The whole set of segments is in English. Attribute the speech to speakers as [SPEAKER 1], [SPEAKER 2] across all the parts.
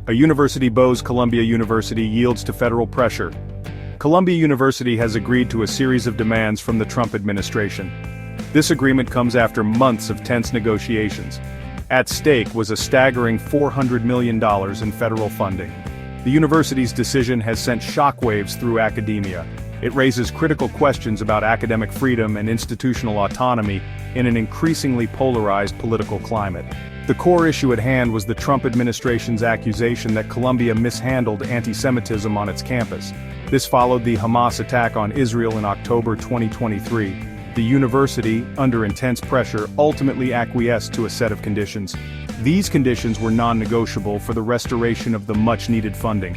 [SPEAKER 1] A university bows Columbia University yields to federal pressure. Columbia University has agreed to a series of demands from the Trump administration. This agreement comes after months of tense negotiations. At stake was a staggering $400 million in federal funding. The university's decision has sent shockwaves through academia. It raises critical questions about academic freedom and institutional autonomy in an increasingly polarized political climate. The core issue at hand was the Trump administration's accusation that Columbia mishandled antisemitism on its campus. This followed the Hamas attack on Israel in October 2023. The university, under intense pressure, ultimately acquiesced to a set of conditions. These conditions were non-negotiable for the restoration of the much-needed funding.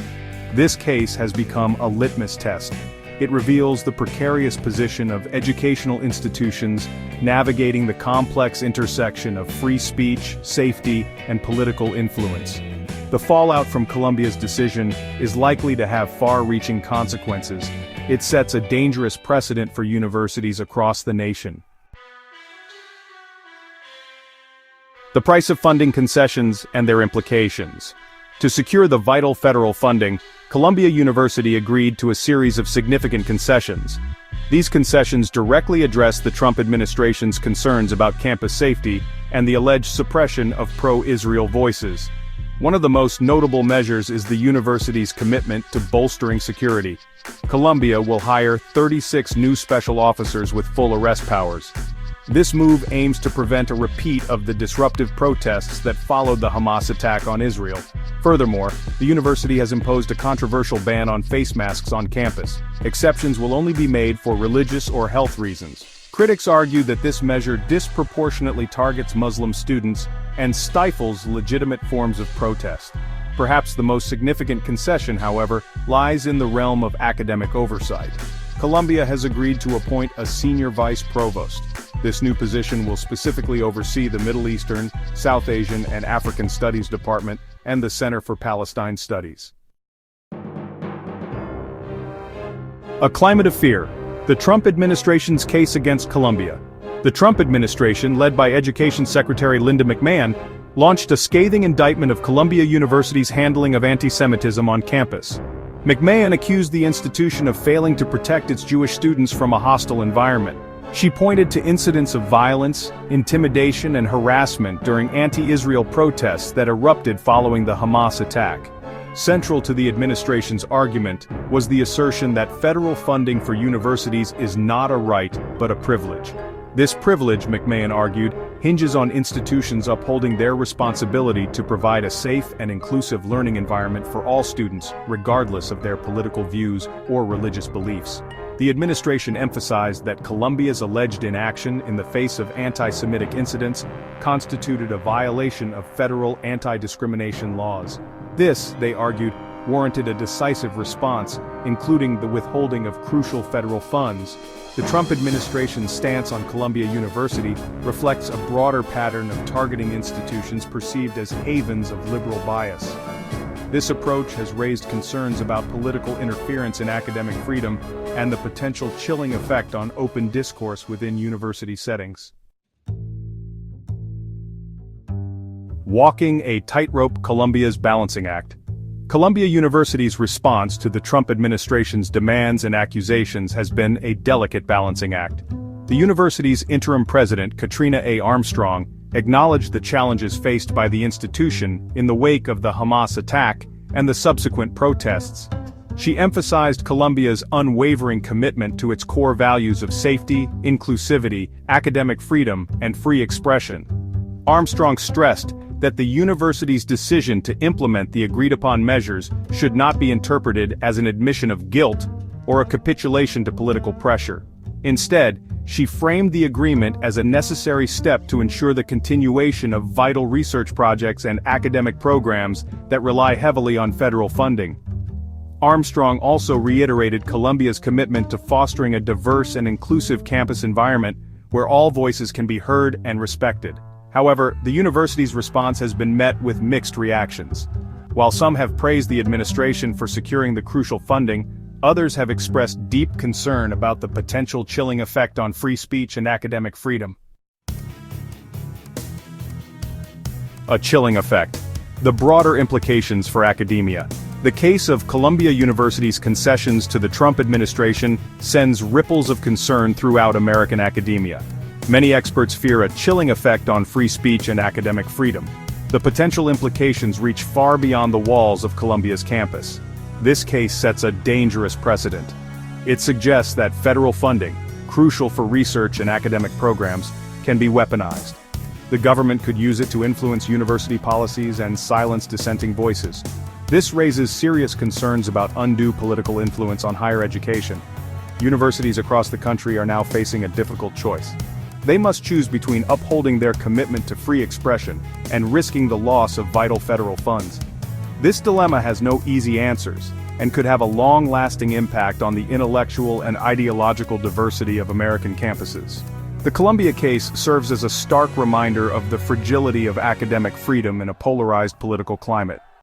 [SPEAKER 1] This case has become a litmus test. It reveals the precarious position of educational institutions navigating the complex intersection of free speech, safety, and political influence. The fallout from Columbia's decision is likely to have far-reaching consequences. It sets a dangerous precedent for universities across the nation. The price of funding concessions and their implications. To secure the vital federal funding, Columbia University agreed to a series of significant concessions. These concessions directly address the Trump administration's concerns about campus safety and the alleged suppression of pro-Israel voices. One of the most notable measures is the university's commitment to bolstering security. Columbia will hire 36 new special officers with full arrest powers. This move aims to prevent a repeat of the disruptive protests that followed the Hamas attack on Israel. Furthermore, the university has imposed a controversial ban on face masks on campus. Exceptions will only be made for religious or health reasons. Critics argue that this measure disproportionately targets Muslim students and stifles legitimate forms of protest. Perhaps the most significant concession, however, lies in the realm of academic oversight. Columbia has agreed to appoint a senior vice provost. This new position will specifically oversee the Middle Eastern, South Asian, and African Studies Department and the Center for Palestine Studies. A climate of fear. The Trump administration's case against Columbia. The Trump administration, led by Education Secretary Linda McMahon, launched a scathing indictment of Columbia University's handling of antisemitism on campus. McMahon accused the institution of failing to protect its Jewish students from a hostile environment. She pointed to incidents of violence, intimidation, and harassment during anti-Israel protests that erupted following the Hamas attack. Central to the administration's argument was the assertion that federal funding for universities is not a right, but a privilege. This privilege, McMahon argued, hinges on institutions upholding their responsibility to provide a safe and inclusive learning environment for all students, regardless of their political views or religious beliefs. The administration emphasized that Columbia's alleged inaction in the face of anti-Semitic incidents constituted a violation of federal anti-discrimination laws. This, they argued, warranted a decisive response, including the withholding of crucial federal funds. The Trump administration's stance on Columbia University reflects a broader pattern of targeting institutions perceived as havens of liberal bias. This approach has raised concerns about political interference in academic freedom and the potential chilling effect on open discourse within university settings. Walking a tightrope. Columbia's balancing act. Columbia University's response to the Trump administration's demands and accusations has been a delicate balancing act. The university's interim president, Katrina Armstrong, acknowledged the challenges faced by the institution in the wake of the Hamas attack and the subsequent protests. She emphasized Columbia's unwavering commitment to its core values of safety, inclusivity, academic freedom, and free expression. Armstrong stressed that the university's decision to implement the agreed-upon measures should not be interpreted as an admission of guilt or a capitulation to political pressure. Instead, she framed the agreement as a necessary step to ensure the continuation of vital research projects and academic programs that rely heavily on federal funding. Armstrong also reiterated Columbia's commitment to fostering a diverse and inclusive campus environment where all voices can be heard and respected. However, the university's response has been met with mixed reactions. While some have praised the administration for securing the crucial funding, others have expressed deep concern about the potential chilling effect on free speech and academic freedom. A chilling effect. The broader implications for academia. The case of Columbia University's concessions to the Trump administration sends ripples of concern throughout American academia. Many experts fear a chilling effect on free speech and academic freedom. The potential implications reach far beyond the walls of Columbia's campus. This case sets a dangerous precedent. It suggests that federal funding, crucial for research and academic programs, can be weaponized. The government could use it to influence university policies and silence dissenting voices. This raises serious concerns about undue political influence on higher education. Universities across the country are now facing a difficult choice. They must choose between upholding their commitment to free expression and risking the loss of vital federal funds. This dilemma has no easy answers, and could have a long-lasting impact on the intellectual and ideological diversity of American campuses. The Columbia case serves as a stark reminder of the fragility of academic freedom in a polarized political climate.